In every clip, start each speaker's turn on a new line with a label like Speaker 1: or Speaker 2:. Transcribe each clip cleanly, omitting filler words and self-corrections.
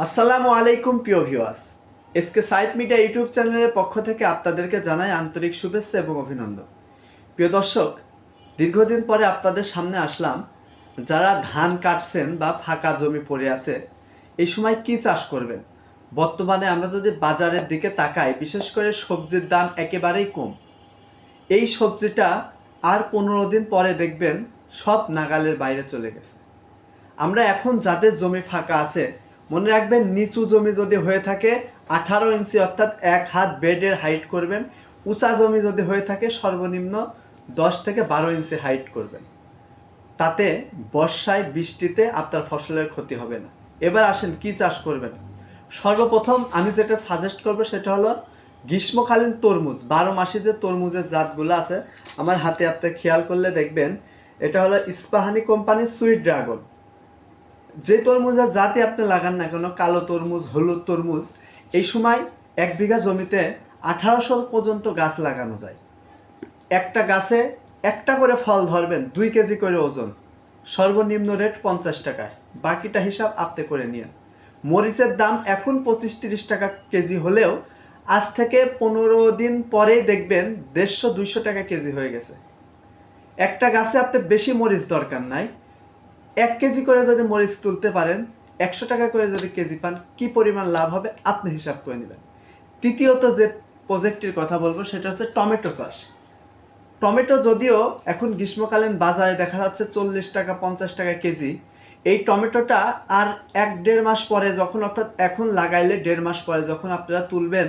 Speaker 1: আসসালামু আলাইকুম প্রিয় viewers, SK site media YouTube চ্যানেলের পক্ষ থেকে আপনাদেরকে জানাই আন্তরিক শুভেচ্ছা এবং অভিনন্দন। প্রিয় দর্শক, দীর্ঘদিন পরে আপনাদের সামনে আসলাম। যারা ধান কাটছেন বা ফাঁকা জমি পড়ে আছে, এই সময় কি চাষ করবেন? বর্তমানে আমরা যদি বাজারের দিকে তাকাই, বিশেষ করে সবজির দাম একেবারেই কম। এই সবজিটা আর 15 দিন পরে দেখবেন সব নাগালের বাইরে চলে গেছে। আমরা এখন যাদের জমি ফাঁকা আছে, মনে রাখবেন নিচু জমি যদি হয়ে থাকে 18 ইঞ্চি অর্থাৎ 1 হাত বেডের হাইট করবেন। উঁচা জমি যদি হয়ে থাকে সর্বনিম্ন 10 থেকে 12 ইঞ্চি হাইট করবেন। তাতে বর্ষায় বৃষ্টিতে আপনার ফসলের ক্ষতি হবে না। এবার আসেন কি চাষ করবেন। সর্বপ্রথম আমি যেটা সাজেস্ট করব সেটা হলো গ্রীষ্মকালীন তরমুজ। 12 মাসে যে তরমুজের জাতগুলো আছে আমার হাতে আপনি খেয়াল করলে দেখবেন, এটা হলো ইস্পাহানি কোম্পানির সুইট ড্রাগন। যে তরমুজের জাতি আপনি লাগান না কেন, কালো তরমুজ, হলুদ তরমুজ, এই সময় 1 বিঘা জমিতে 1800 পর্যন্ত গাছ লাগানো যায়। একটা গাছে একটা করে ফল ধরবেন, 2 কেজি করে ওজন, সর্বনিম্ন রেট 50 টাকায়, বাকিটা হিসাব আপনি করে নিন। মরিচের দাম এখন 25-30 টাকা কেজি হলেও আজ থেকে 15 দিন পরেই দেখবেন 150-200 টাকা কেজি হয়ে গেছে। একটা গাছে আপনি বেশি মরিচ দরকার নাই, 1 কেজি করে যদি মরিচ তুলতে পারেন, 100 টাকা করে যদি কেজি পান, কি পরিমাণ লাভ হবে আপনি হিসাব করে নেবেন। তৃতীয়ত যে প্রজেক্টের কথা বলবো সেটা হচ্ছে টমেটো চাষ। টমেটো যদিও এখন গ্রীষ্মকালীন বাজারে দেখা যাচ্ছে 40 টাকা 50 টাকা কেজি, এই টমেটোটা আর 1-1.5 মাস পরে যখন, অর্থাৎ এখন লাগাইলে 1.5 মাস পরে যখন আপনারা তুলবেন,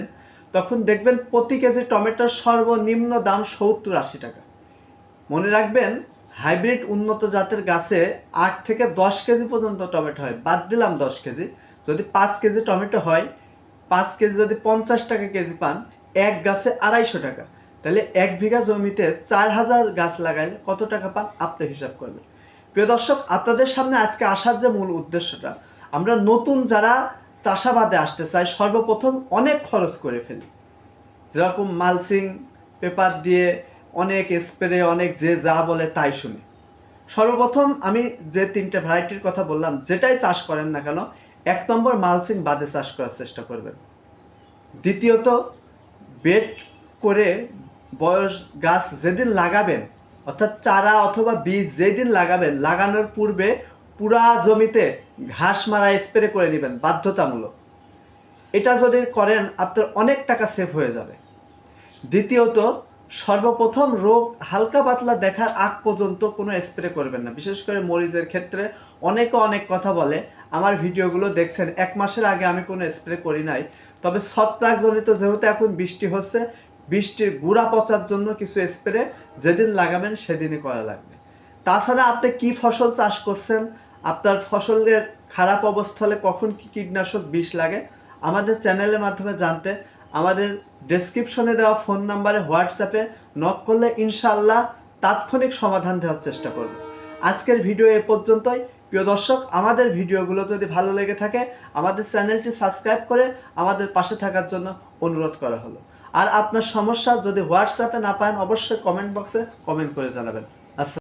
Speaker 1: তখন দেখবেন প্রতি কেজি টমেটোর সর্বনিম্ন দাম 70-80 টাকা। মনে রাখবেন, হাইব্রিড উন্নত জাতের গাছে 8 থেকে 10 কেজি পর্যন্ত টমেটো হয়। বাদ দিলাম 10 কেজি, যদি 5 কেজি টমেটো হয়, 5 কেজি যদি 50 টাকা কেজি পান, এক গাছে 250 টাকা। তাহলে 1 বিঘা জমিতে 4000 গাছ লাগাইলে কত টাকা পান আপনি হিসাব করবেন। প্রিয় দর্শক, আপনাদের সামনে আজকে আসার যে মূল উদ্দেশ্যটা, আমরা নতুন যারা চাষাবাদে আসতে চাই সর্বপ্রথম অনেক খরচ করে ফেলি। যেরকম মালচিং পেপার দিয়ে অনেক স্প্রে, অনেক যে যা বলে তাই শুনি। সর্বপ্রথম আমি যে 3টে ভ্যারাইটির কথা বললাম, যেটাই চাষ করেন না কেন, 1 নম্বর মালচিং বাদে চাষ করার চেষ্টা করবেন। দ্বিতীয়ত, বেড করে বয়স গাছ যেদিন লাগাবেন, অর্থাৎ চারা অথবা বীজ যেদিন লাগাবেন, লাগানোর পূর্বে পুরা জমিতে ঘাস মারা স্প্রে করে নেবেন বাধ্যতামূলক। এটা যদি করেন আপনার অনেক টাকা সেভ হয়ে যাবে। দ্বিতীয়ত, সর্বপ্রথম রোগ হালকা পাতলা দেখার আগ পর্যন্ত কোনো স্প্রে করবেন না। বিশেষ করে মরিচের ক্ষেত্রে অনেকে অনেক কথা বলে, আমার ভিডিওগুলো দেখছেন, 1 মাসের আগে আমি কোনো স্প্রে করি নাই। তবে ছত্রাকজনিত যেহেতু এখন বৃষ্টি হচ্ছে, বৃষ্টির গুঁড়া পচার জন্য কিছু স্প্রে যেদিন লাগাবেন সেদিনই করা লাগবে। তাছাড়া আপনি কি ফসল চাষ করছেন, আপনার ফসলের খারাপ অবস্থা হলে কখন কি কীটনাশক বিষ লাগে, আমাদের চ্যানেলের মাধ্যমে জানতে আমাদের ডেসক্রিপশনে দেওয়া ফোন নাম্বারে হোয়াটসঅ্যাপে নক করলে ইনশাআল্লাহ তাৎক্ষণিক সমাধান দেওয়ার চেষ্টা করব। আজকের ভিডিও এ পর্যন্তই। প্রিয় দর্শক, আমাদের ভিডিওগুলো যদি ভালো লেগে থাকে আমাদের চ্যানেলটি সাবস্ক্রাইব করে আমাদের পাশে থাকার জন্য অনুরোধ করা হলো। আর আপনার সমস্যা যদি হোয়াটসঅ্যাপে না পান, অবশ্যই কমেন্ট বক্সে কমেন্ট করে জানাবেন।